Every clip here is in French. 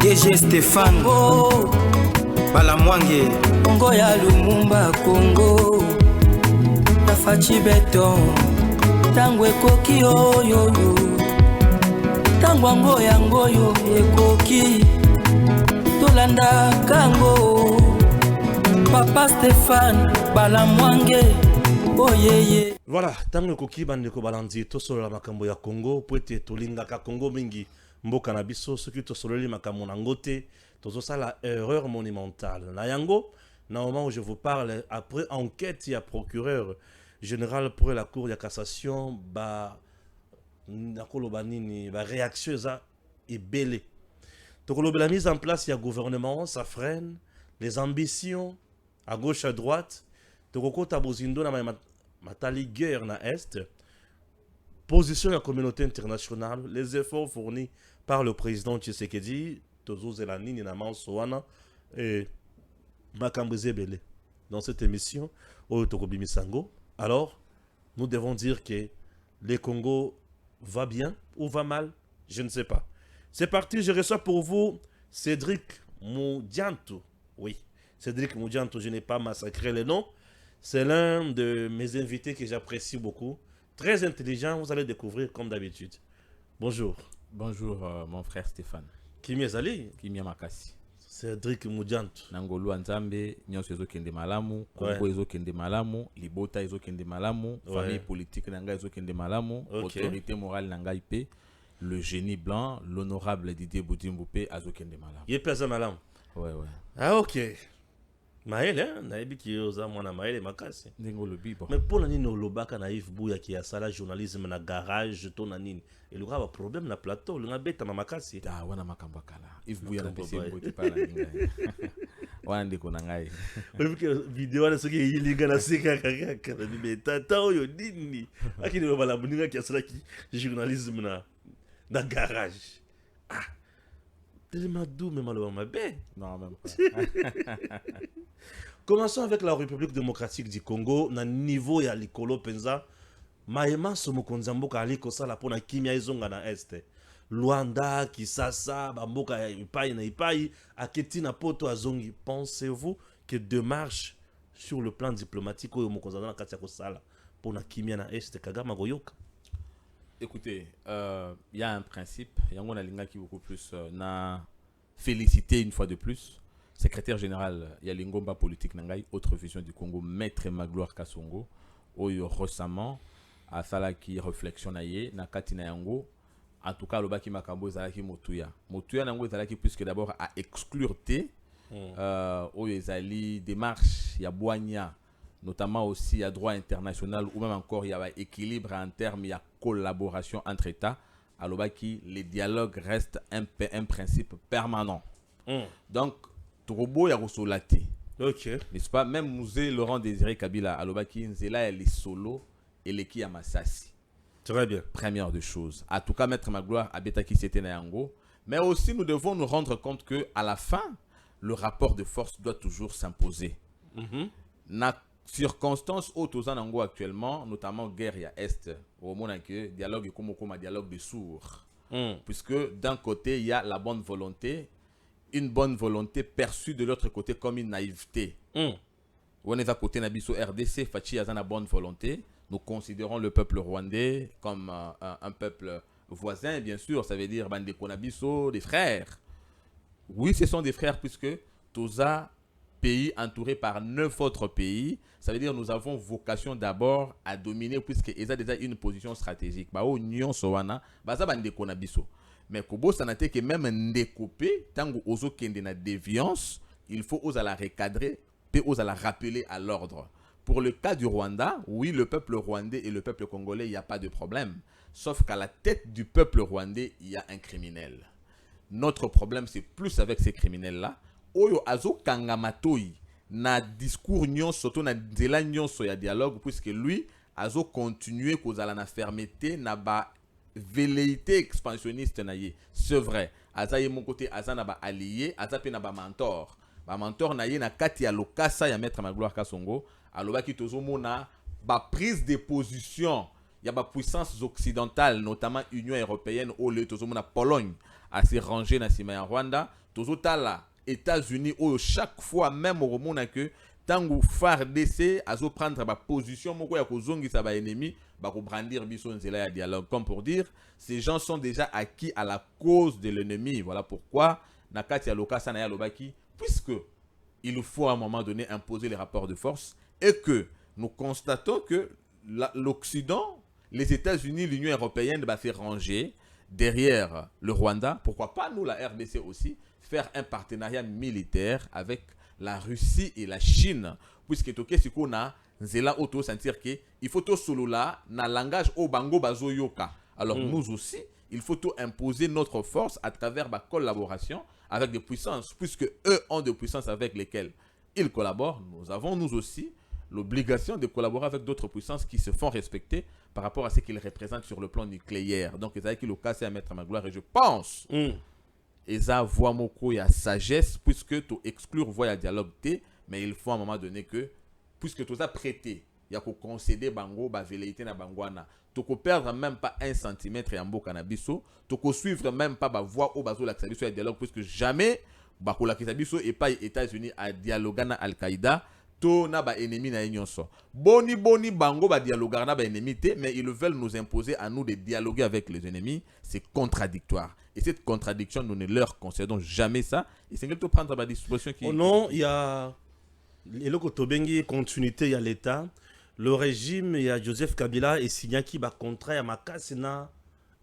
DG Stéphane Congo Balamwange Congo ya Lumumba Congo Tafachi Beton Tango ekoki oyoyo Tango ango yango yo ekoki Tolanda kango Papa Stéphane Balamwange oh yeah. Voilà, tango ekoki bandeko balandi tosolola makambo ya Congo po ete tolingaka Congo mingi mboka na biso soki tosololi makambo na ngote tozosala erreur monumentale na yango na moment où je vous parle après enquête ya procureur général pour la cour de cassation nakoloba nini ba réaction eza ebele tokoloba la mise en place ya gouvernement ça freine les ambitions à gauche à droite tokokota bozindo na matali guerre na est position de la communauté internationale, les efforts fournis par le président Tshisekedi, Tozo Zelani, Naman Soana et Makambreze Bele. Dans cette émission, au Tokobi Misango, alors, nous devons dire que le Congo va bien ou va mal, je ne sais pas. C'est parti, je reçois pour vous Cédric Moudianto. Oui, Cédric Moudianto, je n'ai pas massacré le nom. C'est l'un de mes invités que j'apprécie beaucoup. Très intelligent, vous allez découvrir comme d'habitude. Bonjour. Bonjour mon frère Stéphane. Kimi ezali? Kimi Makasi. Cédric Moudianto. Nangolu Anzambe, nyonso ezokende malamu, Congo ezokende malamu, Libota ezokende malamu, famille politique nanga ezokende malamu, autorité morale nanga ipe, le génie blanc, l'honorable Didier Boudimboupé azokende malamu. Yepeza malamu. Ouais. Ah ok. Maël, hein, naïbi qui osa mwana Maël makasi. Ndingo lobi bon. Mais pour nani no lobaka naïf bouya qui a sala journalisme na garage to nanini. Et le grave problème na plateau, le ngabeta na makasi. Ah wana makamba kala. If bouya na pesi mbote pala ninga. Wana ndeko na ngai. Wewe que vidéo na soki yilinga na sika kaka na bimeta ta oyo nini. Akini bala buninga qui a sala qui journalisme na garage. Ah. Tellement doux mais malheureusement ben. Non même pas. Commençons avec la République démocratique du Congo. Na niveau ya likolo penza, maema somo konzamboka aliko sala pona kimia izonga na este. Luanda, Kisasa, bamboka ya ipai na ipai, aketi na poto azongi. Pensez-vous que démarche sur le plan diplomatique oyo mokonza na kati ya kosala pona kimia na este Kagame goyoka? Écoutez, y a un principe, yango na linga qui beaucoup plus na féliciter une fois de plus. Secrétaire général, il y a l'ingomba politique nangai, autre vision du Congo, maître Magloire Kasongo, oyo récemment, à salaki réflexion naie, na katina yango, en tout cas, le baki makambo zalaki motuya. Motuya nango zalaki puisque d'abord à exclure té, oyo zali démarche, ya boigna, notamment aussi à droit international, ou même encore il y a équilibre en termes, il y a collaboration entre États, à l'obaki, les dialogues restent un principe permanent. Donc, Trobo ya Rosolati. Ok. N'est-ce pas? Même Musée Laurent Désiré Kabila, Alobaki, Nzela, elle est solo et les qui à Massassi. Très bien. Première des choses. En tout cas, Maître Magloire, Abetaki, c'était Nayango. Mais aussi, nous devons nous rendre compte qu'à la fin, le rapport de force doit toujours s'imposer. Na circonstance haute aux Anango actuellement, notamment guerre à Est, au moment que dialogue comme un dialogue de sourds. Puisque d'un côté, il y a la bonne volonté, une bonne volonté perçue de l'autre côté comme une naïveté. On est à côté Nabiso RDC, Fachi a une bonne volonté. Nous considérons le peuple rwandais comme un peuple voisin, bien sûr. Ça veut dire Bandeko Nabiso, des frères. Oui, ce sont des frères puisque Toza, pays entouré par 9 autres pays, ça veut dire nous avons vocation d'abord à dominer puisque ils ont déjà une position stratégique. Bah, Union Sowana, Baza Bandeko Nabiso. Mais Kobo sanate que même découpé, tant que ozo kende na déviance, il faut oser la recadrer, puis oser la rappeler à l'ordre. Pour le cas du Rwanda, oui, le peuple rwandais et le peuple congolais, il n'y a pas de problème. Sauf qu'à la tête du peuple rwandais, il y a un criminel. Notre problème, c'est plus avec ces criminels-là. Oyo azo kangamatoi na discours nyon soto na dela nyon so ya dialogue puisque lui azo continuer kozala na fermeté na ba velléité expansionniste na ye. C'est vrai. Aza ye mon côté aza na ba allié, aza pe na ba mentor. Ba mentor na ye na kati ya lokasa ya Maître Magloire Kasongo, aloba ki tozo mona ba prise de position ya ba puissances occidentales, notamment Union européenne ou le tozo mona Pologne a se rangé na sima ya Rwanda. tozotala États-Unis où chaque fois même au monde que tango FARDC azo prendre ba position moko ya kozongisa ba ennemi ba ko brandir biso nzela ya dialogue comme pour dire ces gens sont déjà acquis à la cause de l'ennemi. Voilà pourquoi na kati ya lokasa na ya lobaki puisque il faut à un moment donné imposer les rapports de force et que nous constatons que l'Occident, les États-Unis, l'Union européenne va faire ranger derrière le Rwanda. Pourquoi pas nous, la RDC aussi, faire un partenariat militaire avec la Russie et la Chine, puisque si on a nzela auto sentir que il faut tout solo là na langage au bango bazo yoka. Alors nous aussi, il faut tout imposer notre force à travers la collaboration avec des puissances, puisque eux ont des puissances avec lesquelles ils collaborent. Nous avons nous aussi l'obligation de collaborer avec d'autres puissances qui se font respecter par rapport à ce qu'ils représentent sur le plan nucléaire. Donc, ils ont le cas à mettre à ma gloire et je pense ils ont voix moko ya sagesse puisque tu exclure voix ya dialogue té, mais il faut à un moment donné que puisque tu as prêté, il y a qu'on concéder bango ba velléité na bangwana, tu ne perdre même pas 1 centimètre en mboka na biso, tu ne suivre même pas ba voix au bazo la biso ya dialogue puisque jamais ba ko la biso et pas États-Unis à dialoguer na Al-Qaïda. To na ba ennemi na nyonso. Boni bango ba dialoguer na ba ennemi té, mais ils veulent nous imposer à nous de dialoguer avec les ennemis, c'est contradictoire. Et cette contradiction, nous ne leur concédons jamais ça. Et c'est qu'il faut prendre la disposition qui... Oh non, il y a... Et le Kotobengi, continuité, il y a l'État. Le régime, il y a Joseph Kabila et signé qui va contrat à Makasina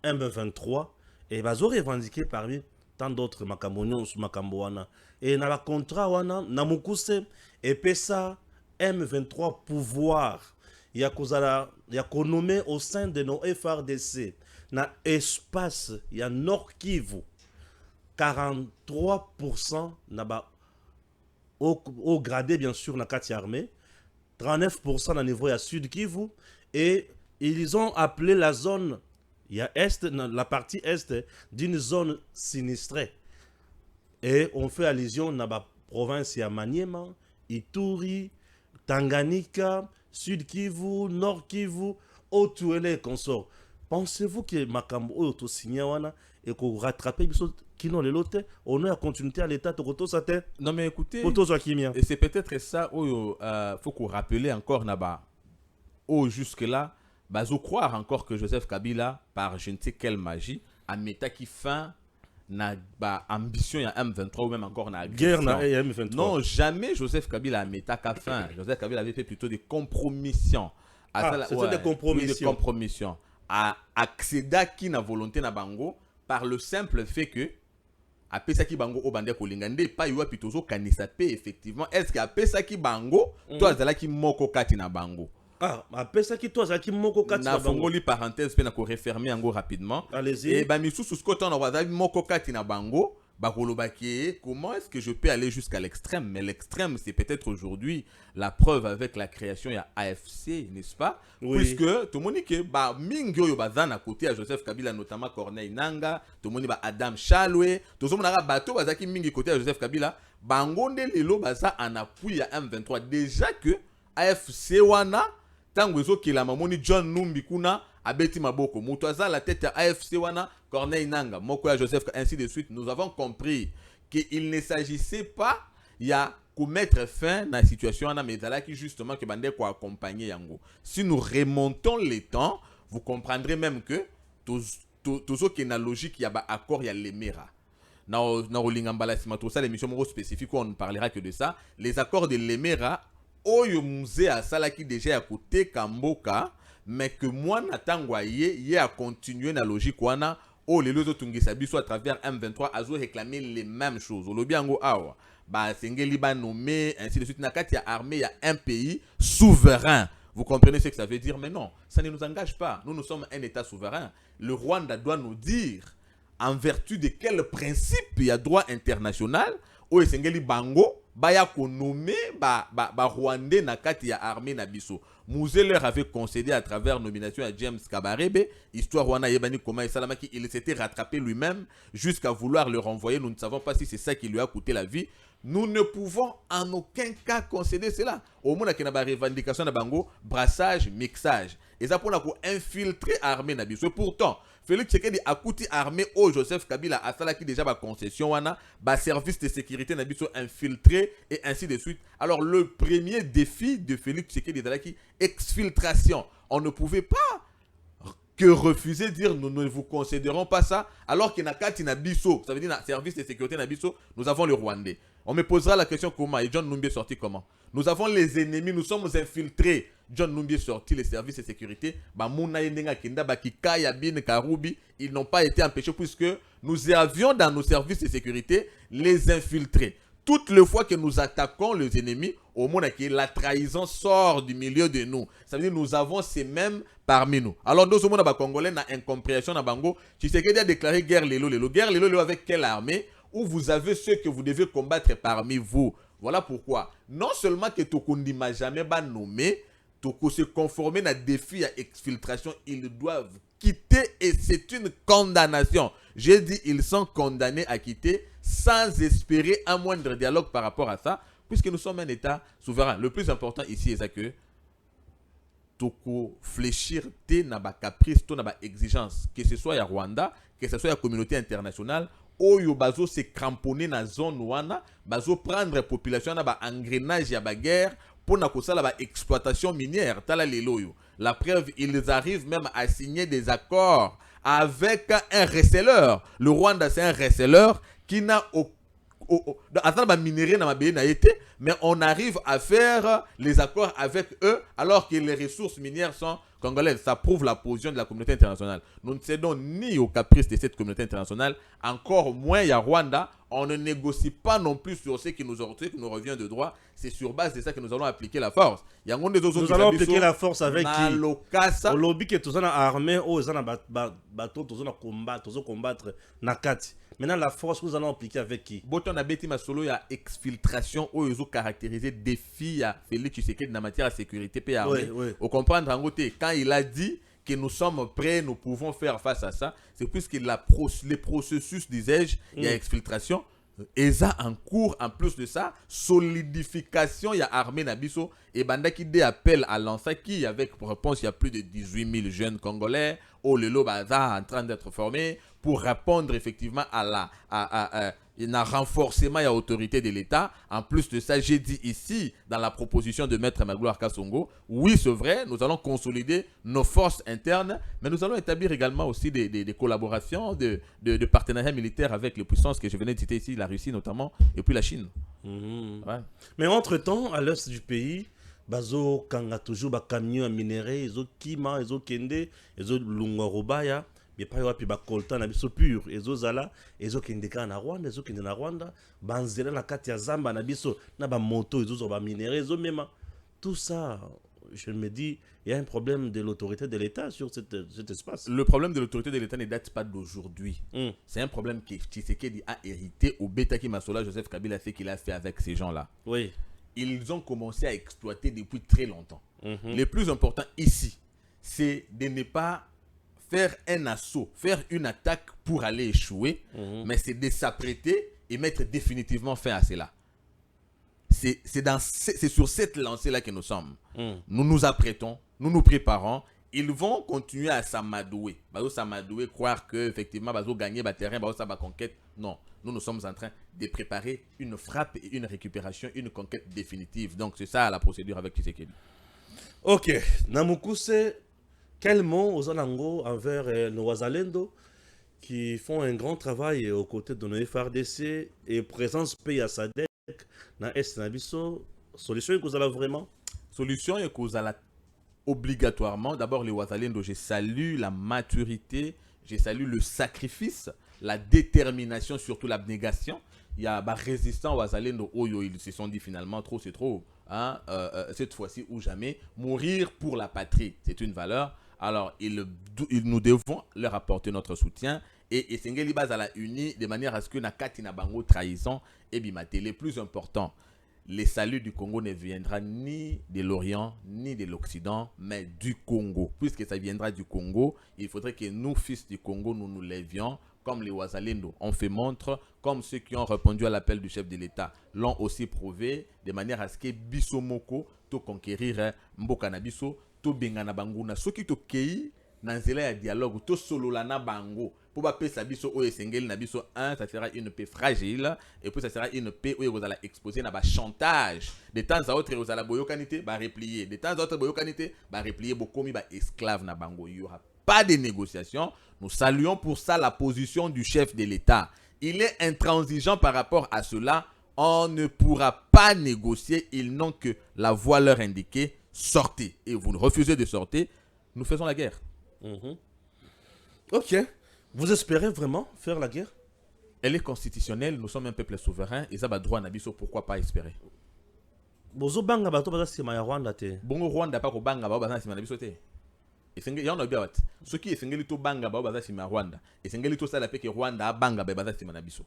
M23. Et ils ont revendiqué parmi tant d'autres Makamonions ou Makamboana. Et dans le contrat, Namukuse et Pesa M23 pouvoir. Il y a qu'on nommé au sein de nos FRDC. Dans l'espace, il y a Nord Kivu. 43% au gradé, bien sûr, dans la Kati armée. 39% dans le niveau à Sud Kivu. Et ils ont appelé la zone, il y a est, la partie est d'une zone sinistrée. Et on fait allusion dans la province, il y a Maniema, Ituri, Tanganyika, Sud Kivu, Nord Kivu, Otuele consort. Pensez-vous que Makambo auto signé et qu'on rattrape qui n'ont les lots, on a continuité à l'état de sa tête. Non mais écoutez, et c'est peut-être ça où faut qu'on rappelle encore là-bas. Jusque là, je croire encore que Joseph Kabila par je ne sais quelle magie a mis qui fin na ambition ya M23 ou même encore na guerre na M23. Non, jamais Joseph Kabila a mis qu'à fin. Joseph Kabila avait fait plutôt des compromissions. C'était des compromissions. Des compromissions. À accéder qui na volonté na bango par le simple fait que a pesaki bango o bande ko lingande pa yo pitozo kanisa pe effectivement est-ce que a pesaki bango toi zala ki moko kati na bango a pesaki toi zala ki moko kati na bango na fongoli parenthèse pe na ko refermer yango rapidement. Allez-y. Et ba misusu skoto na wazali moko kati na bango ba kolobaki comment est-ce que je peux aller jusqu'à l'extrême, mais l'extrême c'est peut-être aujourd'hui la preuve avec la création ya AFC, n'est-ce pas? Oui. Puisque tout le monde que ba mingi oyo bazana à côté à Joseph Kabila notamment Corneille Nanga, tout le monde ba Adam Chalwe, tout le monde na bateau bazaki mingi côté à Joseph Kabila, bangonde lelo baza en appui à M23 déjà que AFC wana tango ezo kila mamoni John Numbi kuna abeti maboko muto aza la tête à AFC wana Corneille Nanga moko ya Joseph ainsi de suite. Nous avons compris qu'il ne s'agissait pas il y a qu'on mettre fin à la situation wana mais là qui justement que bande ko accompagner yango. Si nous remontons les temps, vous comprendrez même que toujours qu'il y a une logique, il y a un accord, il y a l'Emera. Dans l'émission spécifique, on ne parlera que de ça. Les accords de l'Emera, oyo musée à Salaki déjà à côté Kamboka, mais que moi n'attendais y a continué la logique wana oh les autres tungisabi soit à travers M23 azo réclamer les mêmes choses. Le biango awa ba sengeli ba nommé ainsi de suite nakati ya armée, il y a un pays souverain. Vous comprenez ce que ça veut dire? Mais non, ça ne nous engage pas. Nous sommes un État souverain. Le Rwanda doit nous dire en vertu de quel principe il y a droit international où Sengeli Bango baya ko nommé ba Rwandais nakati ya armée na biso. Mouzé leur avait concédé à travers nomination à James Kabarebe, histoire Rwanda Yebani Koma et Salamaki, il s'était rattrapé lui-même jusqu'à vouloir le renvoyer. Nous ne savons pas si c'est ça qui lui a coûté la vie. Nous ne pouvons en aucun cas concéder cela. Au moins, il y a une revendication de Bango, brassage, mixage. et ça pour infiltrer l'armée na biso. Et pourtant, Félix Tshisekedi a coûté armée au Joseph Kabila a fait déjà ba concession wana, ba service de sécurité na biso infiltré et ainsi de suite. Alors le premier défi de Félix Tshisekedi est exfiltration. On ne pouvait pas que refuser de dire nous ne vous considérons pas ça, alors qu'il y a Kati Nabiso, ça veut dire service de sécurité Nabiso, nous avons le Rwandais. On me posera la question comment, et John Numbi est sorti comment? Nous avons les ennemis, nous sommes infiltrés. John Numbi est sorti, les services de sécurité, ils n'ont pas été empêchés puisque nous avions dans nos services de sécurité les infiltrés. Toutes les fois que nous attaquons les ennemis, au monde que la trahison sort du milieu de nous. Ça veut dire que nous avons ces mêmes parmi nous. Alors, dans ce monde, les Congolais ont incompréhension. Tshisekedi a déclaré guerre Lelo. Guerre Lelo avec quelle armée? Où vous avez ceux que vous devez combattre parmi vous. Voilà pourquoi. Non seulement que Tokundi m'a jamais nommé, Toko se conformer à défi à exfiltration, ils doivent quitter et c'est une condamnation. J'ai dit ils sont condamnés à quitter sans espérer un moindre dialogue par rapport à ça, puisque nous sommes un État souverain. Le plus important ici c'est que Toko fléchir te na ba caprice, to na ba exigence, que ce soit à Rwanda, que ce soit à la communauté internationale, oyo bazo se cramponner na zone wana, bazo prendre population na ba engrenage ya ba guerre pour na kosala ba exploitation minière tala lelo yo. La preuve, ils arrivent même à signer des accords avec un receleur. Le Rwanda c'est un receleur qui n'a mais on arrive à faire les accords avec eux alors que les ressources minières sont congolaises. Ça prouve la position de la communauté internationale. Nous ne cédons ni au caprice de cette communauté internationale, encore moins il y a Rwanda. On ne négocie pas non plus sur ce qui nous revient de droit. C'est sur base de ça que nous allons appliquer la force. Nous allons appliquer la force avec qui? Au lobby que tous en armée, ils ont bateau, tous en combattre Nakati. Maintenant, la force, nous allons appliquer avec qui? Boton a bêti ma solo, il y a exfiltration où ils ont caractérisé défi à Félix Tshisekedi en matière de sécurité et armée. Au comprendre en côté, quand il a dit que nous sommes prêts, nous pouvons faire face à ça, c'est puisque les processus, disais-je, il y a exfiltration. Et ça en cours, en plus de ça, solidification, il y a armée Nabiso et Bandaki des appels à l'Ansaki avec pour réponse, il y a plus de 18 000 jeunes Congolais, au Lelo Baza en train d'être formés pour répondre effectivement à un renforcement et à l'autorité de l'État. En plus de ça, j'ai dit ici, dans la proposition de Maître Magloire Kassongo, oui, c'est vrai, nous allons consolider nos forces internes, mais nous allons établir également aussi des collaborations, de partenariats militaires avec les puissances que je venais de citer ici, la Russie notamment, et puis la Chine. Ouais. Mais entre-temps, à l'est du pays, bazo kanga toujours ba camion à minerai, ezo kima, ezo kende, ezo lungorobaya, mais pas yopi ba coltan na biso pur, ezo zala, ezo kende ka na Rwanda, ezo kende na Rwanda, banzela na kati ya Zamba na biso na ba moto, ezo zo ba minerai, ezo mema. Tout ça, je me dis, il y a un problème de l'autorité de l'État sur cet espace. Le problème de l'autorité de l'État ne date pas d'aujourd'hui. C'est un problème que Tshisekedi a hérité au Betaki Masola, Joseph Kabila, ce qu'il a fait avec ces gens-là. Oui. Ils ont commencé à exploiter depuis très longtemps. Le plus important ici, c'est de ne pas faire un assaut, faire une attaque pour aller échouer, mais c'est de s'apprêter et mettre définitivement fin à cela. C'est sur cette lancée-là que nous sommes. Nous nous apprêtons, nous nous préparons. Ils vont continuer à s'amadouer. Croire qu'effectivement, ils vont gagner le terrain, ils vont conquête. Non, nous sommes en train de préparer une frappe et une récupération, une conquête définitive. Donc, c'est ça la procédure avec Tshisekedi. Ok. Namukuse, quel mot aux Anango envers nos Wazalendo qui font un grand travail aux côtés de nos FRDC et présence pays à SADC dans l'Est Nabiso? Solution que vous avez vraiment? Solution que vous avez obligatoirement. D'abord, les Wazalendo, je salue la maturité, je salue le sacrifice, la détermination, surtout l'abnégation. Il y a des résistants Wazalendo, ils se sont dit finalement, trop c'est trop. Hein? Cette fois-ci ou jamais, mourir pour la patrie, c'est une valeur. Alors, nous devons leur apporter notre soutien. Et Sengeli Bazala uni de manière à ce que Nakati Nabango trahison et Bimate. Le plus important, le salut du Congo ne viendra ni de l'Orient, ni de l'Occident, mais du Congo. Puisque ça viendra du Congo, il faudrait que nous, fils du Congo, nous nous levions, comme les Wazalendo ont fait montre, comme ceux qui ont répondu à l'appel du chef de l'État l'ont aussi prouvé, de manière à ce que Bissomoko, tout conquérir Mboka na biso, to bengana banguna soki to kei na nzela ya dialogue to solola na bango pour ba pesa biso o esengeli na biso ça sera une paix fragile et puis ça sera une paix où vous allez exposer na ba chantage de temps à autre vous allez boyokanité ba replier de temps à autre boyokanité ba replier bokomi ba esclave na bango. Il y aura pas de négociation. Nous saluons pour ça la position du chef de l'État. Il est intransigeant par rapport à cela. On ne pourra pas négocier. Ils n'ont que la voie leur indiquée. Sortez. Et vous refusez de sortir. Nous faisons la guerre. Ok. Vous espérez vraiment faire la guerre? Elle est constitutionnelle. Nous sommes un peuple souverain. Et ça va droit à Nabiso. Pourquoi pas espérer? Bozo banga bato baza sima ya Rwanda te. Bongo Rwanda pas ko banga ba baza sima Nabiso te. Esengeli yana bia wat. Ce qui esengeli to banga ba baza sima Rwanda. Esengeli to sala pe ke Rwanda banga ba baza sima Nabiso.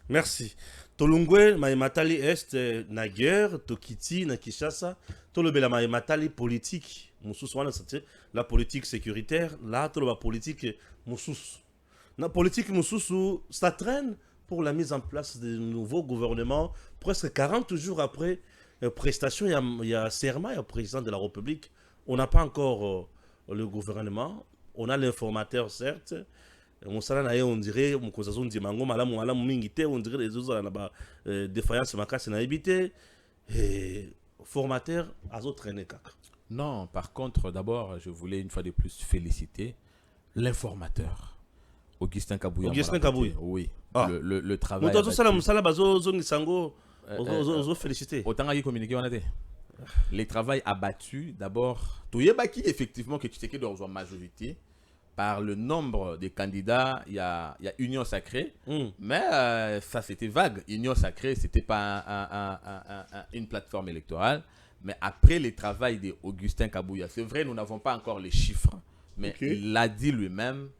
Merci. Tolungwe matali est na guerre, Tokiti na Kinshasa, tolobela matali politique, mususu wana c'est la politique sécuritaire, là toloba politique mususu. Na politique mususu, ça traîne pour la mise en place de nouveaux gouvernements presque 40 jours après prestation, il y a serment, il y a président de la République. On n'a pas encore le gouvernement, on a l'informateur certes. On dirait on dirait les autres défaillance makasi na éviter formateur azo traîner kaka. Non, par contre d'abord je voulais une fois de plus féliciter l'informateur Augustin Kabouya. Augustin Kabouya. Oui. Le travail. Moto sala musala bazo zongi sango ozo féliciter. Autant qu'il communiquer on a dit. Les travail abattu d'abord. Toyebaki effectivement que tu sais que dans une majorité. Par le nombre de candidats, il y a Union Sacrée, mais ça c'était vague. Union Sacrée, c'était pas une plateforme électorale, mais après le travail d'Augustin Kabouya, c'est vrai, nous n'avons pas encore les chiffres, mais il l'a dit lui-même,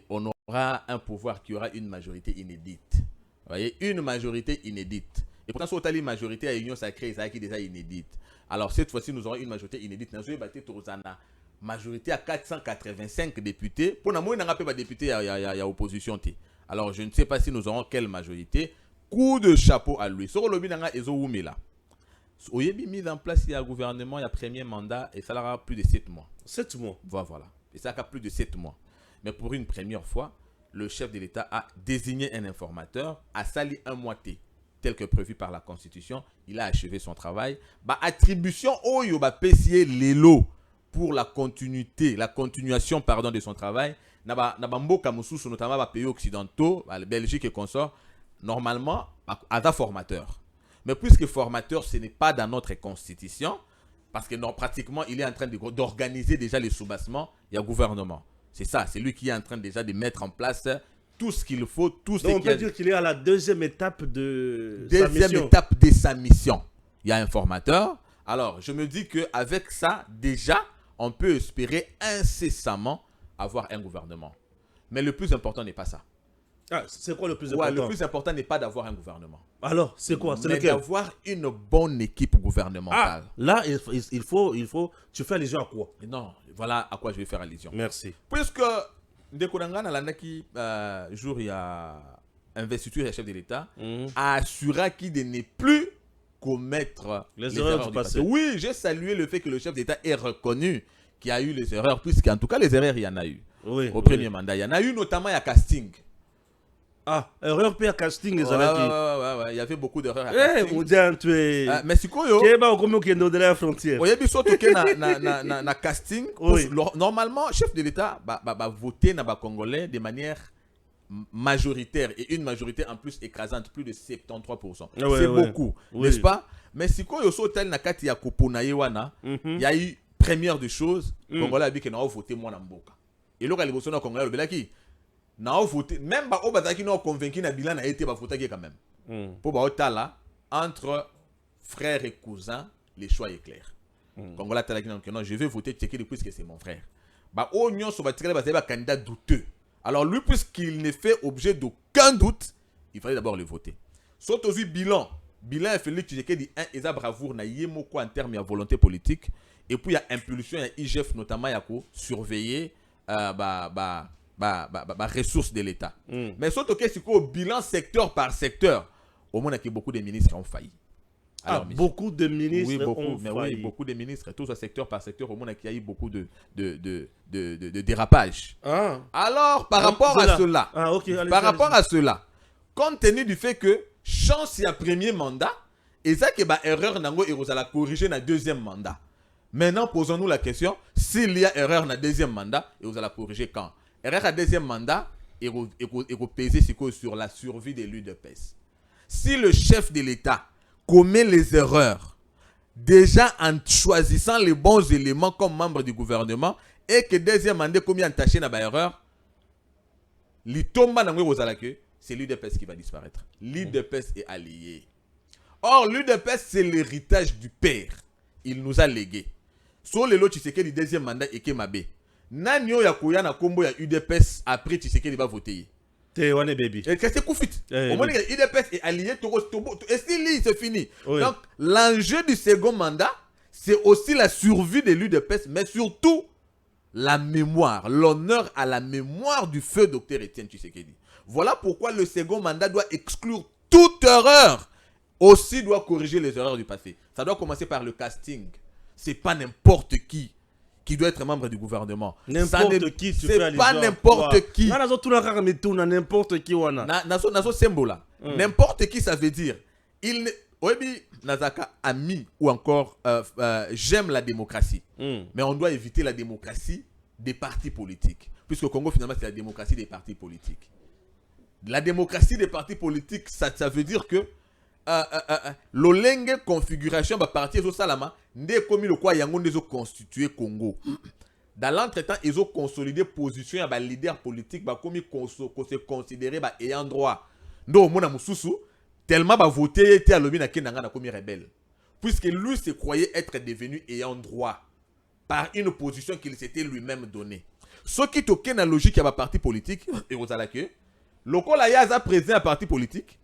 on aura un pouvoir qui aura une majorité inédite. Vous voyez, une majorité inédite. Et pourtant, si on a une majorité à Union Sacrée, ça qui est déjà inédite. Alors cette fois-ci, nous aurons une majorité inédite. Nous avons battu Torzana. Majorité à 485 députés. Pour nous, il n'y a pas de députés, il y a opposition. Alors, je ne sais pas si nous aurons quelle majorité. Coup de chapeau à lui. Sur le lobby, il y a mis en place, il y a un gouvernement, il y a premier mandat, et ça aura plus de 7 mois. 7 mois. Voilà. Et ça a plus de 7 mois. Mais pour une première fois, le chef de l'État a désigné un informateur, a sali un moitié, tel que prévu par la Constitution. Il a achevé son travail. Attribution au PCA Lelo. Pour la continuation de son travail, Nabamboka Moussous, notamment les pays occidentaux, la Belgique et consorts, normalement, à formateur. Mais puisque formateur, ce n'est pas dans notre constitution, parce que pratiquement, il est en train d'organiser déjà les soubassements, il y a gouvernement. C'est ça, c'est lui qui est en train déjà de mettre en place tout ce qu'il faut, tout ce on peut dire qu'il est à la deuxième étape de sa mission. Deuxième étape de sa mission. Il y a un formateur. Alors, je me dis qu'avec ça, déjà, on peut espérer incessamment avoir un gouvernement. Mais le plus important n'est pas ça. Ah, c'est quoi le plus important? Le plus important n'est pas d'avoir un gouvernement. Alors, c'est quoi? C'est mais d'avoir une bonne équipe gouvernementale. Là, il faut, tu fais allusion à quoi? Non, voilà à quoi je vais faire allusion. Merci. Puisque, jour il y a investiture du chef de l'État, assura qu'il n'est plus commettre les erreurs du passé. Oui, j'ai salué le fait que le chef d'État ait reconnu qu'il y a eu les erreurs, puisqu'en tout cas, les erreurs, il y en a eu. Oui, au premier mandat. Il y en a eu notamment à casting. Ah, erreur à casting, les ouais, il y avait beaucoup d'erreurs à casting. Mais c'est quoi, yo? Tu es de la frontière. Oui, il faut na casting. Normalement, chef de l'État va voter dans les Congolais de manière majoritaire et une majorité en plus écrasante, plus de 73%. C'est beaucoup, n'est-ce pas? Mais si quoi yoso tel na kati ya kopona yewana, il y a eu première des choses, Congolais a dit que n'a voté moi na mboka. Et là les bosona Congolais le qui n'a voté même ba obazaki n'a convaincu na bilan a été ba voter quand même. Pour ba otala entre frères et cousins, les choix est clair. Congolais talaki non, je vais voter Tshisekedi puisque c'est mon frère. Ba onyo so ba tikala ba candidat douteux. Alors lui, puisqu'il n'est fait objet d'aucun doute, il fallait d'abord le voter. Sauf au bilan est Félix Tshisekedi 1 et sa bravoure na yemoko en termes de volonté politique. Et puis il y a impulsion, il y a IGF notamment, il y a surveiller ressources de l'État. Mais sauf au bilan secteur par secteur, au moins il y a beaucoup de ministres qui ont failli. Alors, beaucoup de ministres oui, beaucoup, ont mais failli. oui, beaucoup de ministres, tout ça secteur par secteur, au monde qu'il y a eu beaucoup de dérapages. Ah, Alors, par rapport à cela, à cela, compte tenu du fait que chance y a premier mandat, et ça que erreur nango et la corriger dans deuxième mandat. Maintenant, posons-nous la question, s'il y a erreur dans deuxième mandat, et vous allez corriger quand? Erreur à deuxième mandat, et vous peser sur la survie de l'UDPS. Si le chef de l'État commet les erreurs, déjà en choisissant les bons éléments comme membre du gouvernement, et que deuxième mandat combien entaché dans l'erreur, c'est l'UDPS qui va disparaître. L'UDPS est allié. Or, l'UDPS, c'est l'héritage du père. Il nous a légué. Sur les lots, Tshisekedi du deuxième mandat et Kemabe. Nanyo Yakuya na kombo ya UDPS après Tshisekedi va voter. Tewane baby. Et qu'est-ce que vous faites? Au moins, l'UDPS est allié. Et c'est fini. Oui. Donc, l'enjeu du second mandat, c'est aussi la survie de l'UDPS, mais surtout la mémoire, l'honneur à la mémoire du feu Dr Etienne Tshisekedi. Voilà pourquoi le second mandat doit exclure toute erreur. Aussi doit corriger les erreurs du passé. Ça doit commencer par le casting. C'est pas n'importe qui doit être membre du gouvernement. N'importe qui, tu c'est pas n'importe qui. N'importe qui. N'importe qui, ça veut dire. Nazaka ami ou encore j'aime la démocratie. Mais on doit éviter la démocratie des partis politiques. Puisque au Congo, finalement, c'est la démocratie des partis politiques. La démocratie des partis politiques, ça veut dire que l'olenge configuration va partir au salama ndé comme le quoi yango ndezo constituer Congo. Dans l'entretemps, ils ont consolidé position à leader politique ba comme se considérer ba ayant droit. Ndo mona mususu tellement ba voter était à lobi na kenanga na comme rebelle. Puisque lui se croyait être devenu ayant droit par une position qu'il s'était lui-même donné. Ce qui toque na logique ya ba parti politique et aux alake lokola ya za président à parti politique.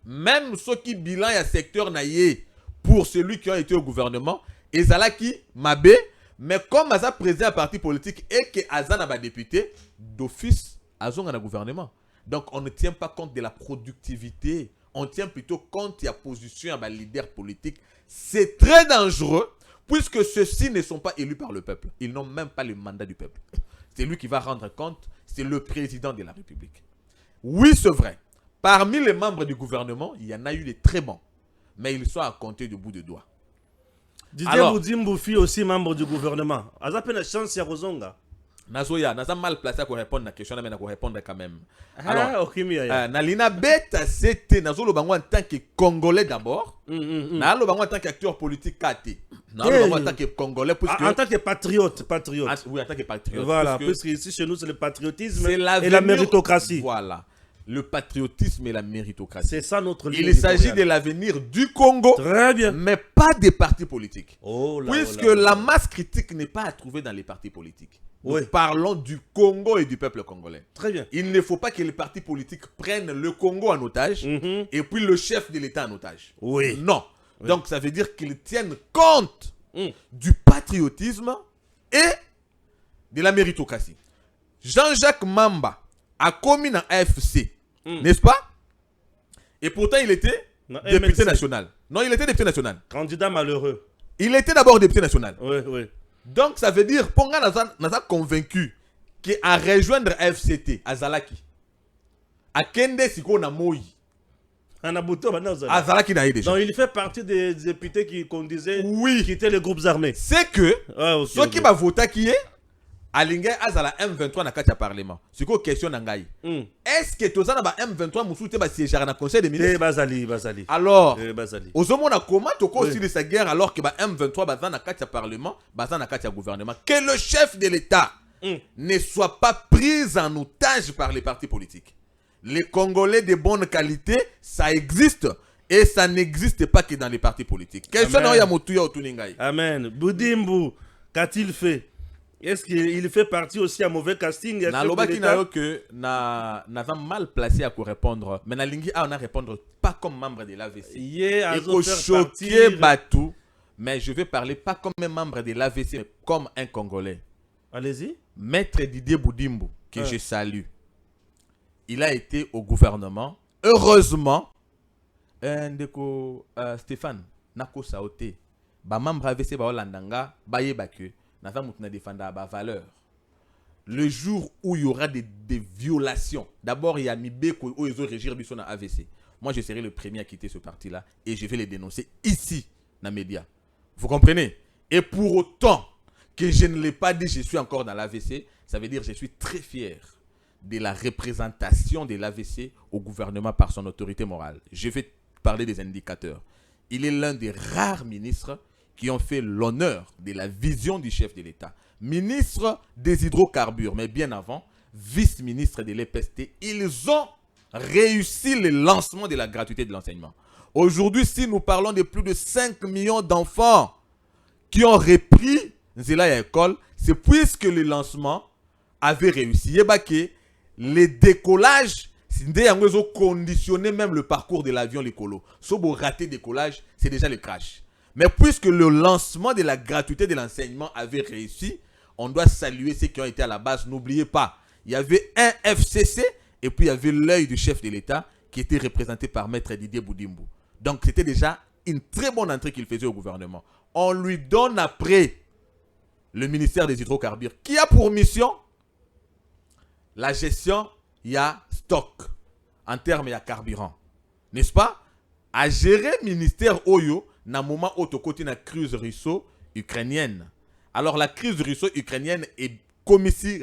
Même ceux qui bilan y a secteur naïe pour celui qui a été au gouvernement, et ça qui mabé, mais comme Aza président parti politique et que Aza n'a pas député, d'office Azon a un gouvernement. Donc on ne tient pas compte de la productivité, on tient plutôt compte de la position à leader politique. C'est très dangereux puisque ceux-ci ne sont pas élus par le peuple. Ils n'ont même pas le mandat du peuple. C'est lui qui va rendre compte, c'est le président de la République. Oui, c'est vrai. Parmi les membres du gouvernement, il y en a eu des très bons. Mais ils sont à compter du bout de doigts. Didier Boudimbo-Fi aussi membre du gouvernement. Aza pe na chance ya Rozonga. Nazoya, naza mal placé à répondre à la question, mais à répondre quand même. Alors, Nalina Beta, c'était Nazolo Bango en tant que Congolais d'abord. Nalo Bango en tant qu'acteur politique KT. Nalo Bango en tant que Congolais. En tant que patriote. Oui, en tant que patriote. Voilà, parce que ici chez nous, c'est le patriotisme et la méritocratie. Voilà. Le patriotisme et la méritocratie. C'est ça notre ligne. Il s'agit de l'avenir du Congo. Très bien. Mais pas des partis politiques. Puisque la masse critique n'est pas à trouver dans les partis politiques. Oui. Nous parlons du Congo et du peuple congolais. Très bien. Il ne faut pas que les partis politiques prennent le Congo en otage et puis le chef de l'État en otage. Oui. Non. Oui. Donc ça veut dire qu'ils tiennent compte du patriotisme et de la méritocratie. Jean-Jacques Mamba a commis dans AFC. N'est-ce pas? Et pourtant, il était député national. Non, il était député national. Candidat malheureux. Il était d'abord député national. Oui, oui. Donc, ça veut dire, Ponga n'a pas convaincu qu'à rejoindre AFCT, à Zalaki, à Kende Siko na Moï, à Zalaki na déjà. Donc, il fait partie des députés qui conduisaient, quitter les groupes armés. C'est que, ceux qui va voter qui est, Alingay Azala M23 na kati ya parlement. C'est quoi question nangai? Est-ce que tozana ba M23 musuté ba siéger na conseil des ministres? Bazali. Alors, ozomo na comment toko aussi de sa guerre alors que ba M23 bazana na kati ya parlement, bazana na kati ya gouvernement. Que le chef de l'État ne soit pas pris en otage par les partis politiques. Les Congolais de bonne qualité, ça existe. Et ça n'existe pas que dans les partis politiques. Question na ya motuya otuningai. Amen. Boudimbo, qu'a-t-il fait? Est-ce qu'il fait partie aussi à mauvais casting? Na lobaki na yo que na mal placé à répondre. Mais na lingi on a répondre pas comme membre de l'AVC. Et choquer Batou, mais je vais parler pas comme un membre de l'AVC, mais comme un Congolais. Allez-y. Maître Didier Boudimbo, que je salue. Il a été au gouvernement. Heureusement, ndeko Stéphane nako saoté ba membre AVC ba Holandanga ba yeba que naza mutu na défendre ba valeur. Le jour où il y aura des violations, d'abord il y a Mibeko où ils ont régir biso na AVC. Moi je serai le premier à quitter ce parti là et je vais les dénoncer ici dans les médias. Vous comprenez? Et pour autant que je ne l'ai pas dit, je suis encore dans l'AVC, ça veut dire que je suis très fier de la représentation de l'AVC au gouvernement par son autorité morale. Je vais parler des indicateurs. Il est l'un des rares ministres qui ont fait l'honneur de la vision du chef de l'État. Ministre des hydrocarbures, mais bien avant, vice-ministre de l'EPST, ils ont réussi le lancement de la gratuité de l'enseignement. Aujourd'hui, si nous parlons de plus de 5 millions d'enfants qui ont repris Nzela école, c'est puisque le lancement avait réussi. Yebake, les décollages, ils ont conditionné même le parcours de l'avion l'écolo. Si vous ratez le décollage, c'est déjà le crash. Mais puisque le lancement de la gratuité de l'enseignement avait réussi, on doit saluer ceux qui ont été à la base. N'oubliez pas, il y avait un FCC et puis il y avait l'œil du chef de l'État qui était représenté par Maître Didier Boudimbo. Donc c'était déjà une très bonne entrée qu'il faisait au gouvernement. On lui donne après le ministère des hydrocarbures qui a pour mission la gestion, il y a stock en termes il y a carburant. N'est-ce pas? À gérer le ministère Oyo, na moment où tu côté la crise russo-ukrainienne. Alors la crise russo-ukrainienne est comme ici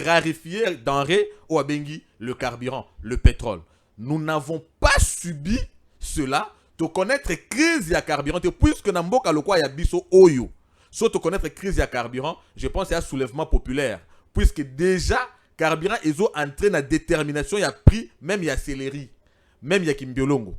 rarifiée denrée au Abengi, le carburant, le pétrole. Nous n'avons pas subi cela. Tu connaître crise à carburant, puisque na mboka lokwa ya biso Oyo. Soit tu connaître crise à carburant, je pense qu'il y a un soulèvement populaire. Puisque déjà, carburant, ils ont entré dans la détermination, il y a prix, même il y a céleri, même il y a kimbiolongo.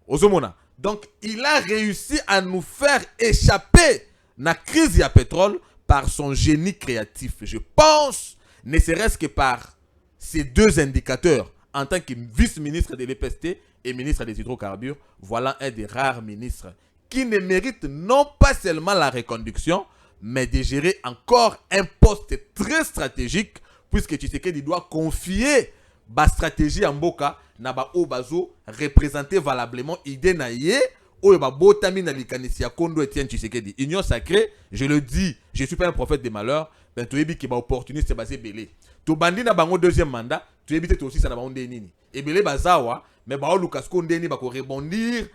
Ozomona. Donc, il a réussi à nous faire échapper la crise à pétrole par son génie créatif. Je pense, ne serait-ce que par ces deux indicateurs, en tant que vice-ministre de l'EPST et ministre des hydrocarbures, voilà un des rares ministres qui ne mérite non pas seulement la reconduction, mais de gérer encore un poste très stratégique, puisque Tshisekedi doit confier la stratégie en Mboka, na ba obazo représenter valablement idée na ye, ou ba botami na likanisi ya Kondo Etienne Tshisekedi. Union sacrée, je le dis, je ne suis pas un prophète des malheurs, ben tu ebi ki ba opportuniste basé belé. Tu bandi na bango deuxième mandat, tu ebi te aussi ça na ba onde nini. Et belé bazawa, mais ba Lucas Konde ni ba ko rebondir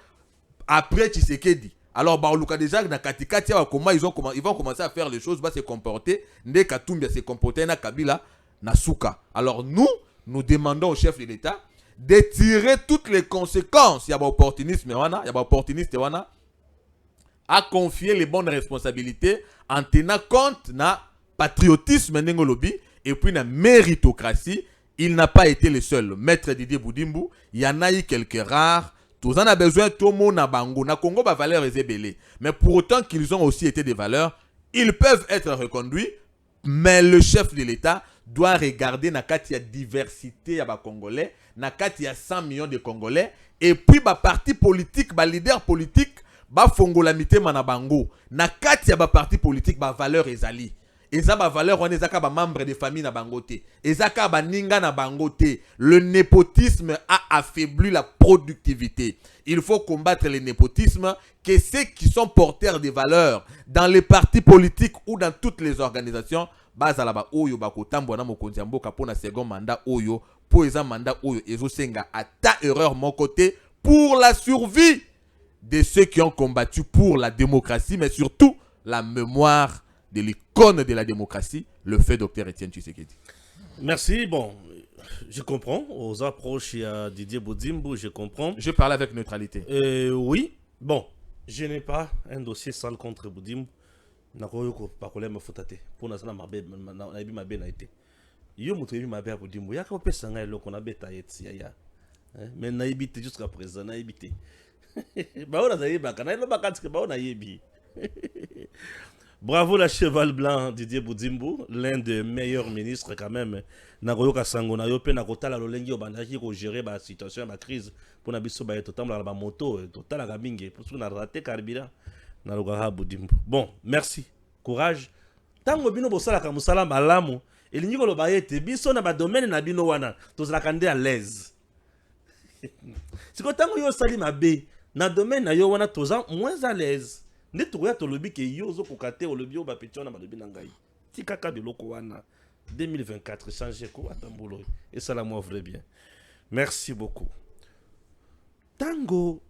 après Tshisekedi. Alors Baoluka déjà na katikati ya comment ils vont commencer à faire les choses, va se comporter, ndé Katumbi se comporter na Kabila na Souka. Alors nous demandons au chef de l'État de tirer toutes les conséquences. Il y a opportunisme à confier les bonnes responsabilités en tenant compte na patriotisme n'engolobi et puis na méritocratie. Il n'a pas été le seul. Maître Didier Boudimbo, il y en a eu quelques rares. Tous en a besoin, tout le monde a bango. Na Congo, ba valeur est ébélée. Mais pour autant qu'ils ont aussi été des valeurs, ils peuvent être reconduits. Mais le chef de l'État doit regarder na kati ya diversité ya ba Congolais, na kati ya 100 millions de Congolais, et puis ba parti politique, ba leader politique, ba fongola mitema na bango. Na kati ya ba parti politique, ba valeur ezali. Eza ba valeur on ezaka ba membre de famille na bangote. Ezaka ba ninga na bangote. Le népotisme a affaibli la productivité. Il faut combattre le népotisme, que ceux qui sont porteurs de valeurs dans les partis politiques ou dans toutes les organisations, bazala ba oyo bakotambo na mokonzi ya mboka pour na second mandat oyo, pour eza mandat oyo ezosenga ata erreur mon côté pour la survie de ceux qui ont combattu pour la démocratie, mais surtout la mémoire de l'icône de la démocratie, le fait Dr Etienne Tshisekedi. Merci. Bon, je comprends. Aux approches, il y a Didier Boudimbo, je comprends. Je parle avec neutralité. Oui. Bon, je n'ai pas un dossier sale contre Boudimbo. Nakoyoko pakole me fotate. Pour na sana mabe na ibi mabe na été. Yo mutu ibi mabe Boudimbo. Ya ka pesa ngai loko na beta yetsi ya. Mais na ibi te jusqu'à présent na ibi te. Ba ona za iba kana lo bakati ba ona yebi. Bravo la cheval blanc Didier Boudimbo, l'un des meilleurs ministres quand même. Nagoyoka sango na yo pe na kotala lolengi obandaki ko gérer ba situation ba crise pour na biso ba totamla ba moto totala ka mingi pour na rater carburant na loka Boudimbo. Bon, merci. Courage. Tango bino bosala ka musala malamu elingi ko loba yete biso na ba domaine na bino wana tozala kande à l'aise. siko tango yo sali mabe na domaine na yo wana toza moins à l'aise nde tokoya tolobi ke yo ozokoka te olobi oyo bapeti wana balobi na ngai tikaka biloko wana 2024 changer ko atambolo esala moi vrai bien. Merci beaucoup. Tango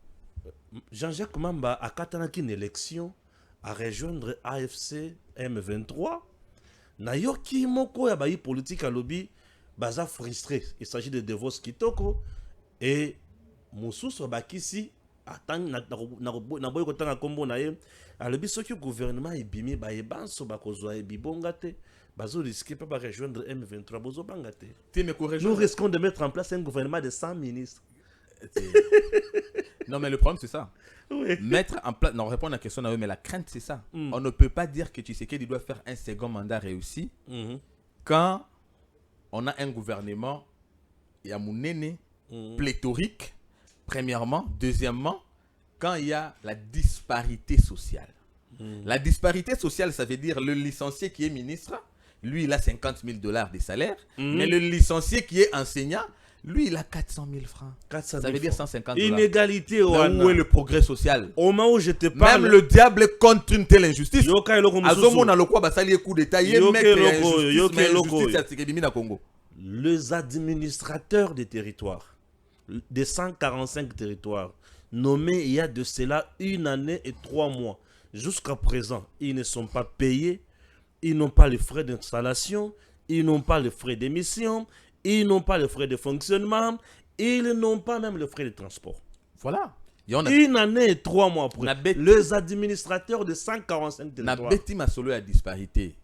Jean-Jacques Mamba a katanaki une élection à rejoindre AFC M23 na yoki moko ya bayi politique à lobby baza frustré. Il s'agit de Devos Kitoko et Moussousou Bakisi attend na boy kotanga kombo na ye a lobby soki gouvernement ebimi ba ebanso bakozwa ebibonga te bazo risquer pas rejoindre M23 bozo bangate. Nous risquons de mettre en place un gouvernement de 100 ministres. Non, mais le problème, c'est ça. Oui. Mettre en place... Non, répondre à la question, mais la crainte, c'est ça. On ne peut pas dire que Tshisekedi doit faire un second mandat réussi quand on a un gouvernement, il y a Mounene, pléthorique, premièrement. Deuxièmement, quand il y a la disparité sociale. La disparité sociale, ça veut dire le licencié qui est ministre, lui, il a $50 000 de salaire, mais le licencié qui est enseignant, lui, il a 400 000 francs. 400 000 ça veut dire 150 $. Inégalité. Où est le progrès social? Au moment où je te parle... Même le diable est contre une telle injustice. Les administrateurs des territoires, des 145 territoires, nommés il y a de cela 1 année et 3 mois, jusqu'à présent, ils ne sont pas payés, ils n'ont pas les frais d'installation, ils n'ont pas les frais d'émission, ils n'ont pas les frais de fonctionnement, ils n'ont pas même les frais de transport. Voilà. 1 année et 3 mois après, les administrateurs de 145 territoires. La disparité.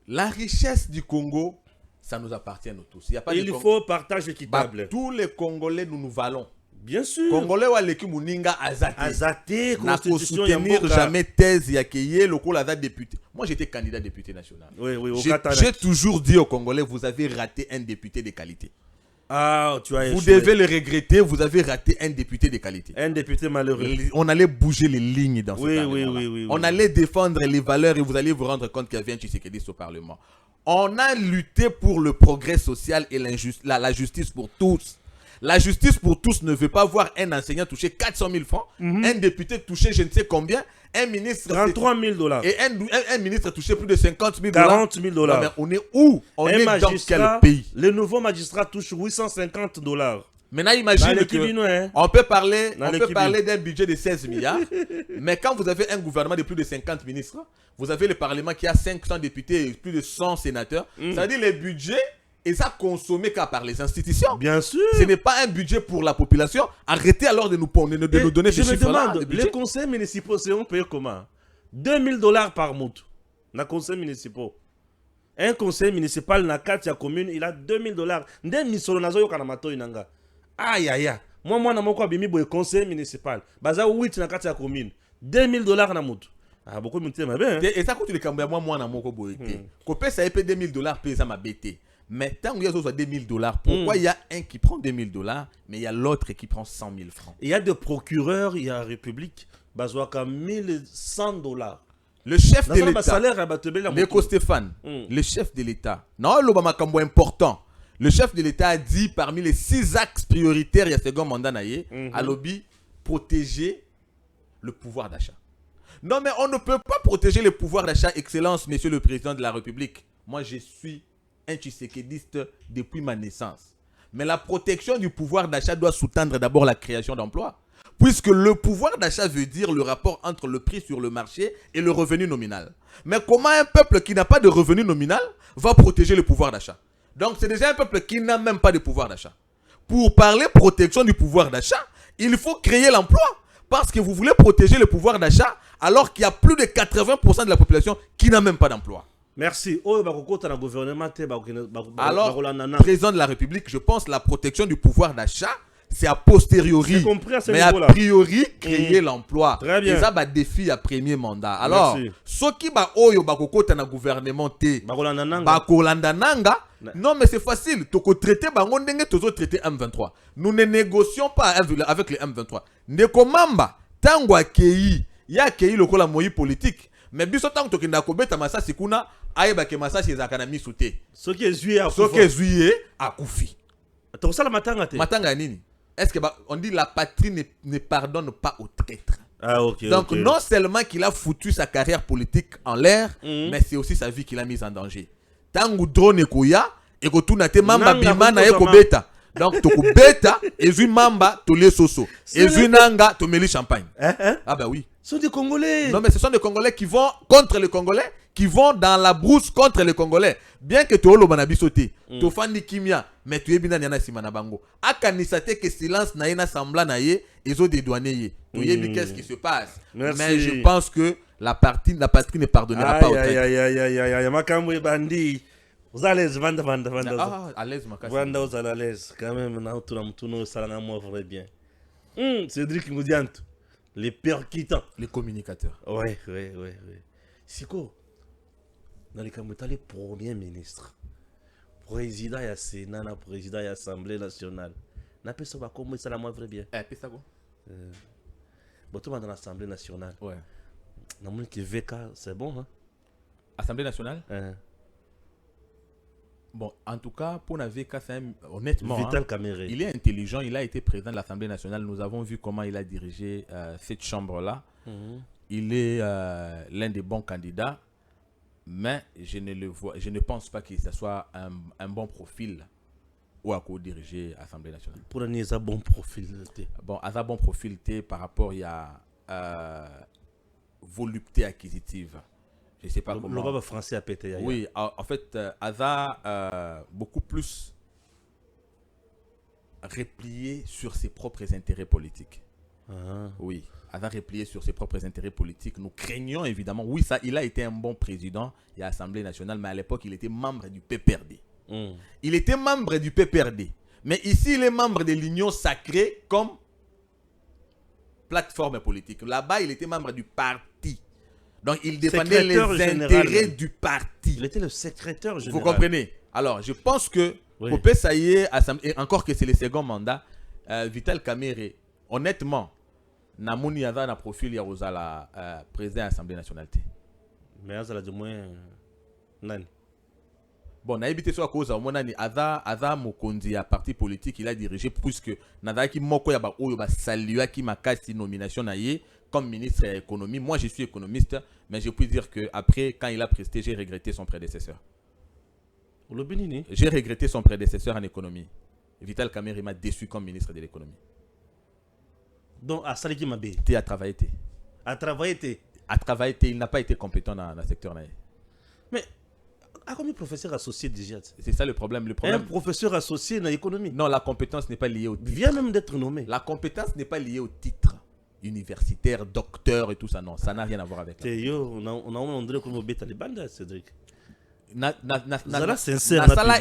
La richesse du Congo, ça nous appartient nous tous. Il faut partage équitable. Tous les Congolais, nous nous valons. Bien sûr. Congolais ou l'équipe Mouninga Azate, constitution soutenir jamais thèse yakeye le coup la député. Moi j'étais candidat député national. Oui, j'ai toujours dit aux Congolais vous avez raté un député de qualité. Ah, tu as échoué. Vous devez le regretter, vous avez raté un député de qualité. Un député malheureux. On allait bouger les lignes dans ce Parlement. Oui. On allait défendre les valeurs et vous allez vous rendre compte qu'il y avait un Tshisekedi au Parlement. On a lutté pour le progrès social et la justice pour tous. La justice pour tous ne veut pas voir un enseignant toucher 400 000 francs, un député toucher je ne sais combien, un ministre... 33 000 $. Et un ministre toucher plus de 50 000 $. 40 000 $. Mais on est où? On est dans quel pays? Le nouveau magistrat touche 850 $. Maintenant, imagine on peut parler d'un budget de 16 milliards, mais quand vous avez un gouvernement de plus de 50 ministres, vous avez le Parlement qui a 500 députés et plus de 100 sénateurs, ça veut dire les budgets... Et ça consommé qu'à par les institutions. Bien sûr. Ce n'est pas un budget pour la population. Arrêtez alors de nous donner ces chiffres-là. Je me demande, les conseils municipaux, c'est on paye comment? 2 000 $ par mois. Dans les conseils municipaux. Un conseil municipal dans la commune, il a 2 000 $. Ndé misolo nazo yo kanamato inanga. Aïe aïe aïe. Moi na moko abimi boy conseil municipal. Baza 8 na kati ya commune. 2 000 $ na mutu. Ah beaucoup de ma bien. Et ça coûte le cambia moi na moko boy. Kopé ça épé 2 000 $ paye ça ma bêté. Mais tant qu'il y a 2 000 $, pourquoi il y a un qui prend 2 000 $, mais il y a l'autre qui prend 100 000 francs? Il y a des procureurs, il y a la République, bazouaka 1 100 $. Le chef de l'État, Stéphane, le chef de l'État, non, l'Obama Kambo important. Le chef de l'État a dit parmi les 6 axes prioritaires, il y a second mandat naïe, à lobby, protéger le pouvoir d'achat. Non, mais on ne peut pas protéger le pouvoir d'achat, Excellence, Monsieur le Président de la République. Moi, je suis un tshisekédiste depuis ma naissance. Mais la protection du pouvoir d'achat doit sous-tendre d'abord la création d'emplois. Puisque le pouvoir d'achat veut dire le rapport entre le prix sur le marché et le revenu nominal. Mais comment un peuple qui n'a pas de revenu nominal va protéger le pouvoir d'achat? Donc c'est déjà un peuple qui n'a même pas de pouvoir d'achat. Pour parler protection du pouvoir d'achat, il faut créer l'emploi. Parce que vous voulez protéger le pouvoir d'achat alors qu'il y a plus de 80% de la population qui n'a même pas d'emploi. Merci. Alors, président de la République, je pense que la protection du pouvoir d'achat, c'est a posteriori. Mais a priori, créer l'emploi. Très bien. Et ça, bah, défi à premier mandat. Alors, ce qui va oyo bakokota na gouvernement te, bakolandananga, non mais c'est facile. Toko traiter bango ndenge tozo traiter M23. Nous ne négocions pas avec les M23. Ndeko Mamba, tango akei, ya akei lokola moyi politique. Mais biso tango tokenda kobeta masasi kuna, ayeba ke masasi ezakana misute. Ce qui est juillet akufi. Tokosala matanga te. Matanga nini? est-ce que on dit la patrie ne pardonne pas aux traîtres. Ah, ok. Donc ok. non seulement qu'il a foutu sa carrière politique en l'air, mais c'est aussi sa vie qu'il a mise en danger. Tangu drone koya et ko tuna te mamba Nanga bima na kuko eko beta. Donc to ko beta ezui mamba to le soso. Ezui nanga to meli champagne. Ah bah oui. Ce sont des Congolais. Non mais ce sont des Congolais qui vont contre les Congolais, qui vont dans la brousse contre les Congolais. Bien que to lo banabi sauté, to fandi kimia, mais tu es bina nyana simana bango. Akanisa te que silence na yena semblant na ye, ezo dédouané ye. To yebi qu'est-ce qui se passe. Merci. Mais je pense que la patrie ne pardonnera pas aux traîtres. Aïe, Makambo et Bandi. Vous allez, vanda. Ah, à l'aise ma casse. Vanda, vous allez à l'aise. Quand même, on a tout le salon à moi, vrai bien. Cédric Moudiante. Les percutants. Les communicateurs. Ouais. Siko, dans les cas, le premier ministre, président et Sénat, président et Assemblée nationale. N'a pas ça va comment ça la moi vrai bien. Eh, pesa go. Bon, tout le monde dans l'Assemblée nationale. Ouais. Dans le qui VK, c'est bon, hein? Assemblée nationale. Bon, en tout cas, pour la VK, honnêtement, Vital Kamere. il est intelligent, il a été président de l'Assemblée nationale. Nous avons vu comment il a dirigé cette chambre-là. Il est l'un des bons candidats, mais je ne pense pas que ce soit un bon profil ou à co-diriger l'Assemblée nationale. Pour un bon profil. Bon, un bon profil par rapport à volupté acquisitive. Je sais pas comment. Le baba français a pété. Oui, en fait, Aza beaucoup plus replié sur ses propres intérêts politiques. Oui, Aza replié sur ses propres intérêts politiques. Nous craignons évidemment, oui, ça, il a été un bon président et à l'Assemblée nationale, mais à l'époque, il était membre du PPRD. Il était membre du PPRD. Mais ici, il est membre de l'Union sacrée comme plateforme politique. Là-bas, il était membre du parti. Donc, il défendait les intérêts du parti. Il était le secrétaire général. Vous comprenez? Alors, je pense que Popé Saïe, et encore que c'est le second mandat, Vital Kamere, honnêtement, Namouni Aza na profil Yarozala, président de l'Assemblée nationale. Mais Aza du moins, nani? Bon, on a évité ça à cause de Aza Mokondi, à parti politique, il a dirigé, puisque Nadaki Moko Yaba Oyoba Salua qui m'a cassé nomination comme ministre de l'économie. Moi, je suis économiste, mais je puis dire qu'après, quand il a presté, j'ai regretté son prédécesseur. J'ai regretté son prédécesseur en économie. Vital Kamere m'a déçu comme ministre de l'économie. Donc, à Saliki Mabé. À travailler. À travailler. À travailler, il n'a pas été compétent dans le secteur. Mais, à combien de professeurs associés déjà? C'est ça le problème. Un professeur associé dans l'économie. Non, la compétence n'est pas liée au titre. Vient même d'être nommé. La compétence n'est pas liée au titre. Universitaire, docteur et tout ça, non, ça n'a rien à voir avec ça. On a dit qu'on va les bandes, Cédric. Na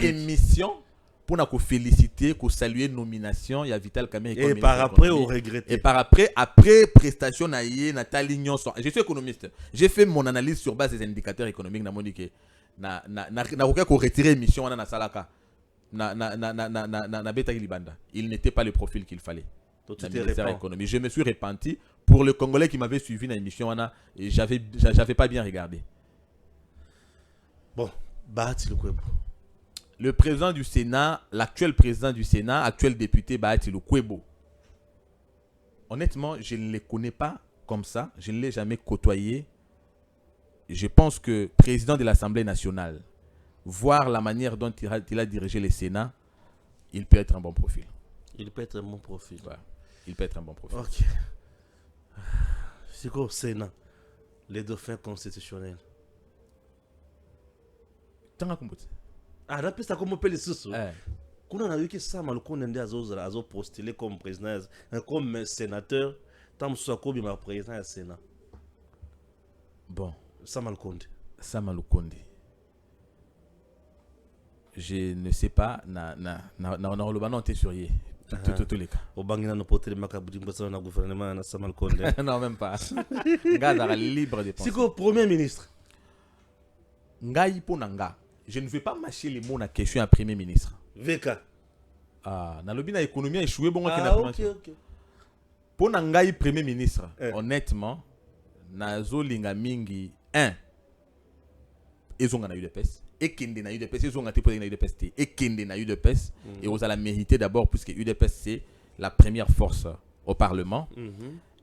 émission pour nous féliciter, pour saluer nomination, il y a Vital Kamere. Et par après, on regrette. Et par après prestation, je suis économiste. J'ai fait mon analyse sur base des indicateurs économiques. Na retirer émission na salaka. Il n'était pas le profil qu'il fallait. Je me suis repenti pour le Congolais qui m'avait suivi dans l'émission. J'avais pas bien regardé. Bon, Bahati Lukwebo. Le président du Sénat, l'actuel président du Sénat, actuel député Bahati Lukwebo. Honnêtement, je ne les connais pas comme ça. Je ne l'ai jamais côtoyé. Je pense que président de l'Assemblée nationale, voir la manière dont il a dirigé le Sénat, il peut être un bon profil. Il peut être un bon profil. Ouais. Il peut être un bon profil. Ok. C'est quoi au Sénat? Les dauphins constitutionnels. Ah, là, ça comme on peut les sous. Quand on a vu que ça, mal qu'on a postulé comme président, comme sénateur, tant que je suis président du Sénat. Bon. Samalukonde. Je ne sais pas. T'es sur tous les cas. Au Bangina, nous portons le gouvernement na Samalukonde. Non, même pas. Nga libre de penser. C'est quoi, premier ministre? Je ne vais pas mâcher les mots dans la question à premier ministre. VK. Ah, dans le bien économie a échoué bon. Ok. Pour Nangai premier ministre, honnêtement, nazo linga mingi 1. Ils ont eu de peste. Et Kende n'a eu de peste. Ils ont eu de peste. Et Kende n'a eu de peste. Et vous allez mériter d'abord puisque UDPS c'est la première force au Parlement.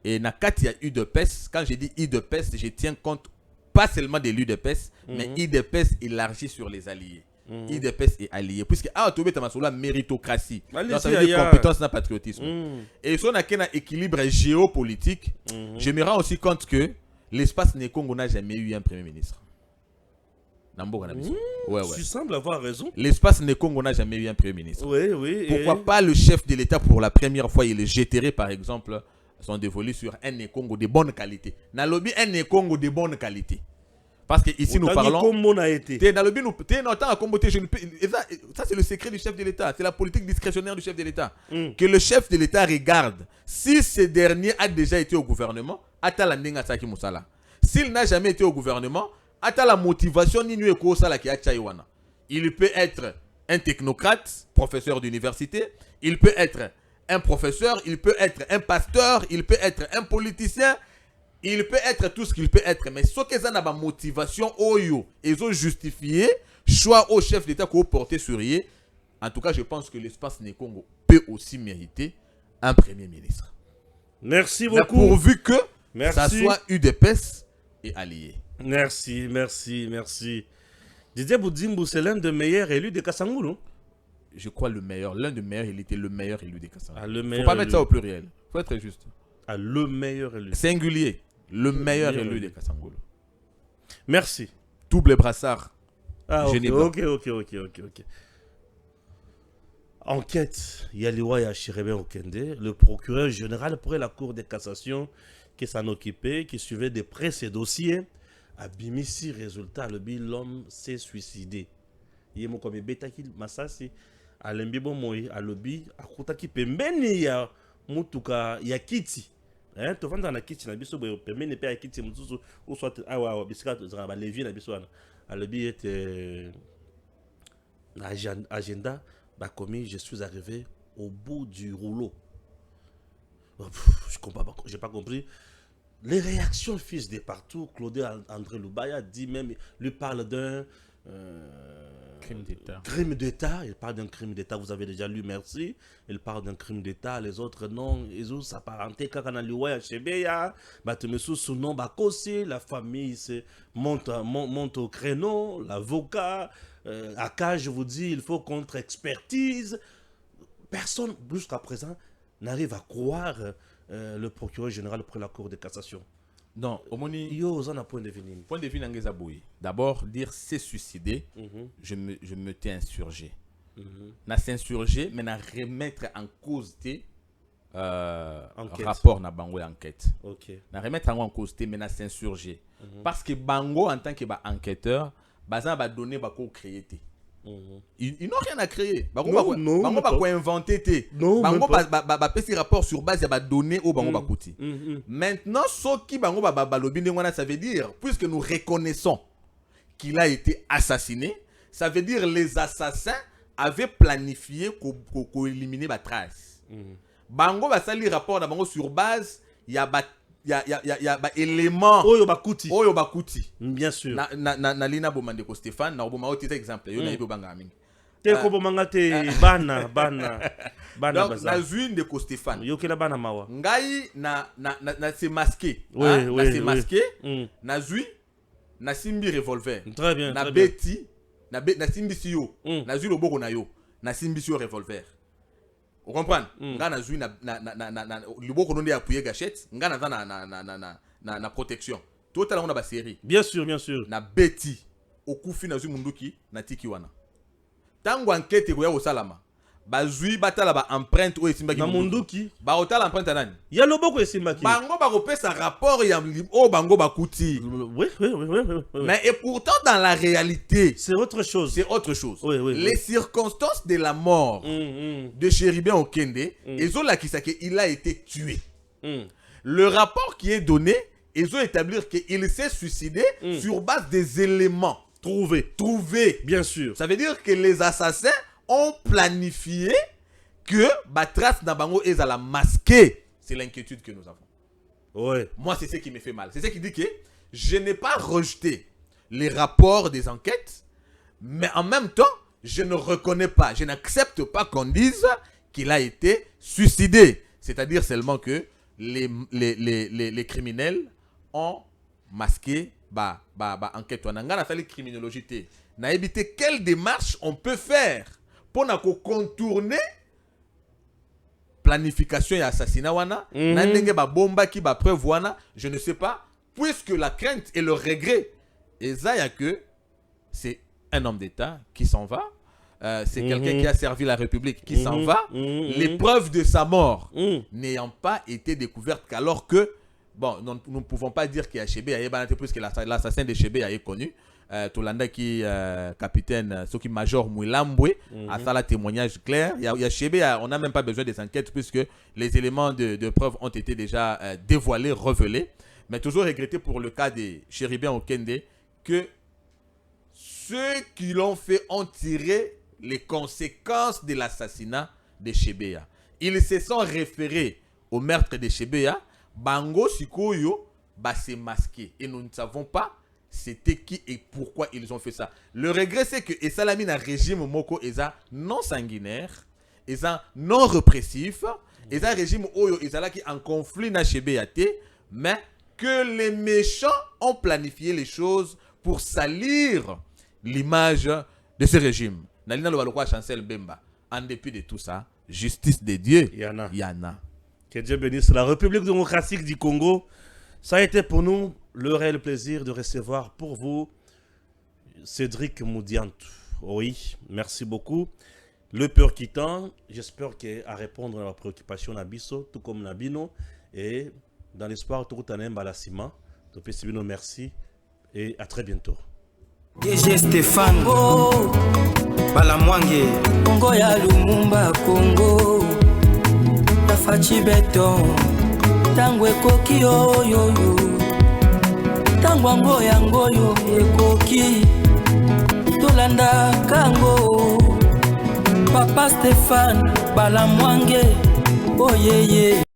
Et Nakati, il y a UDPS. Quand je dis UDPS, je tiens compte pas seulement de l'UDPS, mais UDPS élargi sur les alliés. UDPS est allié. Puisque Toubé Tamasoula, méritocratie. Donc ça veut dire compétence et patriotisme. Et si on a un équilibre géopolitique, je me rends aussi compte que l'espace Congo n'a jamais eu un premier ministre. Tu sembles avoir raison. L'espace Congo n'a jamais eu un premier ministre. Oui. Pourquoi pas le chef de l'État pour la première fois, il est jeté par exemple, sont dévolus sur un Congo de bonne qualité. Nalobi un Congo de bonne qualité. Parce que ici nous parlons. Ça c'est le secret du chef de l'État. C'est la politique discrétionnaire du chef de l'État. Que le chef de l'État regarde si ce dernier a déjà été au gouvernement. S'il n'a jamais été au gouvernement, la motivation il peut être un technocrate, professeur d'université. Il peut être un professeur. Il peut être un pasteur. Il peut être un politicien. Il peut être tout ce qu'il peut être, mais ce que ça n'a pas motivation, ils ont justifié choix au chef d'État qu'on porter sur eux. En tout cas, je pense que l'espace Congo peut aussi mériter un premier ministre. Merci beaucoup. Mais pourvu que ça soit UDPS et allié. Merci. Didier Boudimbo, c'est l'un des meilleurs élus de Kassangou, non? Je crois l'un des meilleurs, il était le meilleur élu de Kassangou. Il ne faut pas mettre ça au pluriel. Il faut être juste. Le meilleur élu. Singulier. Le meilleur élu de Kassangou. Merci. Double brassard. Ok. Enquête. Yaliwa Yachirebe Okende, le procureur général pour la Cour de cassation qui s'en occupait, qui suivait de près ces dossiers, a bimissi résultat. L'homme s'est suicidé. Il y a comme Betaki Massasi, à l'embibo moi, à l'obi, à Koutaki Pembeni, ya Mutuka, ya Kiti. Tu vas dans la kitchen, tu vas permettre de faire la kitchen, ou soit à biscuit, tu vas lever la biscuit. À l'obi est agenda, commis, je suis arrivé au bout du rouleau. Je comprends pas, j'ai pas compris. Les réactions fusent de partout. Claude André Loubaya dit même, lui parle d'un crime d'État. Il parle d'un crime d'État. Vous avez déjà lu, merci. Il parle d'un crime d'État. Les autres, non. Ils ont s'apparenté quand on a lu Chebeya. Sous-nom Bakosi. La famille monte au créneau. L'avocat. Aka, je vous dis, il faut contre-expertise. Personne, jusqu'à présent, n'arrive à croire le procureur général pour la Cour de cassation. Non, Omoni. On a point de vue. Point de vue n'angézaboui. D'abord, dire c'est suicidé, je me t'ai insurgé. Na s'insurgé, mais na remettre en cause tes rapport na bango enquête. Na remettre en cause tes, mais na s'insurgé. Parce que bango en tant que enquêteur, bazan va donner bako créer tes. Ils n'ont rien à créer. Bango va quoi inventer. Bango va passer rapport sur base de données au bango bakouti. Maintenant, ce qui bango va balobine, ça veut dire, puisque nous reconnaissons qu'il a été assassiné, ça veut dire les assassins avaient planifié qu'on éliminer la trace. Bango va salir rapport bango sur base, il y a élément Oyo Bakuti. Bien sûr. Na lina bomandeko Stéphane, na oboma oti exemple. Yo na ibo banga mingi. Te ko bomanga te bana. Donc na zuine de ko Stéphane. Yo kila bana mawa. Ngai na se masqué. Na se masqué. Na zui na simbi revolver. Très bien. Na beti na simbi si yo. Na zui loboko na yo. Na simbi si yo revolver. Vous comprenez? Nga na zui na liboko nonde appuyer gâchette, nga na protection. Total on a ba série. Bien sûr. Na beti okufi na zui munduki na tiki wana. Tango enquête ko ya osalama. Ba zui batala ba empreinte o esimbaki na munduki. Ba otala empreinte nani? Ya loboko esimbaki. Bango ba kopesa rapport ya o bango bakuti. Oui. Mais et pourtant dans la réalité, c'est autre chose. Oui. Les circonstances de la mort de Chéribin Okende, ils ont il a été tué. Le rapport qui est donné, ils ont établi qu'il s'est suicidé sur base des éléments trouvés. Bien sûr. Ça veut dire que les assassins ont planifié que Batras Nabango est à la masquer. C'est l'inquiétude que nous avons. Ouais. Moi, c'est ce qui me fait mal. C'est ce qui dit que je n'ai pas rejeté les rapports des enquêtes, mais en même temps, je ne reconnais pas, je n'accepte pas qu'on dise qu'il a été suicidé. C'est-à-dire seulement que les criminels ont masqué enquête. On a fait criminologie. Na évité quelle démarche on peut faire pour contourner planification et assassinat wana na ndenge ba bomba ki ba preuve wana, je ne sais pas, puisque la crainte et le regret ezaya que c'est un homme d'État qui s'en va, c'est quelqu'un qui a servi la République qui s'en va, les preuves de sa mort n'ayant pas été découvertes, qu'alors que bon, nous ne pouvons pas dire qu'il y a Chebe puisque l'assassin de Chebe est connu. Tolanda qui capitaine, ce qui major Mouilambwe, a ça la témoignage clair. Il y a Chebe, on n'a même pas besoin des enquêtes puisque les éléments de preuve ont été déjà dévoilés, révélés. Mais toujours regretter pour le cas de Chéribien Okende que ceux qui l'ont fait ont tiré les conséquences de l'assassinat de Chebea. Ils se sont référés au meurtre de Chebea. Bango Sikoyo s'est masqué et nous ne savons pas c'était qui et pourquoi ils ont fait ça. Le regret c'est que Esalamine un régime moko eza non sanguinaire, eza non répressif, eza régime oyo ezala qui en conflit na Chebeyate, mais que les méchants ont planifié les choses pour salir l'image de ce régime. Nalina lo balokwa Chancel Bemba. En dépit de tout ça, justice de Dieu, Yana. Que Dieu bénisse la République démocratique du Congo. Ça a été pour nous le réel plaisir de recevoir pour vous Cédric Moudiantou. Oui, merci beaucoup. Le peur quittant, j'espère qu'il a répondre à la préoccupation Nabiso, tout comme Nabino. Et dans l'espoir, tout le monde Balasima. Merci et à très bientôt. DG Stéphane Balamwange Congo ya Lumumba Congo Tafachi Beton Tangwe koki yo Tangwango yangoyo ekoki Tolanda kango Papa Stéphane Balamwange Oh yeah yeah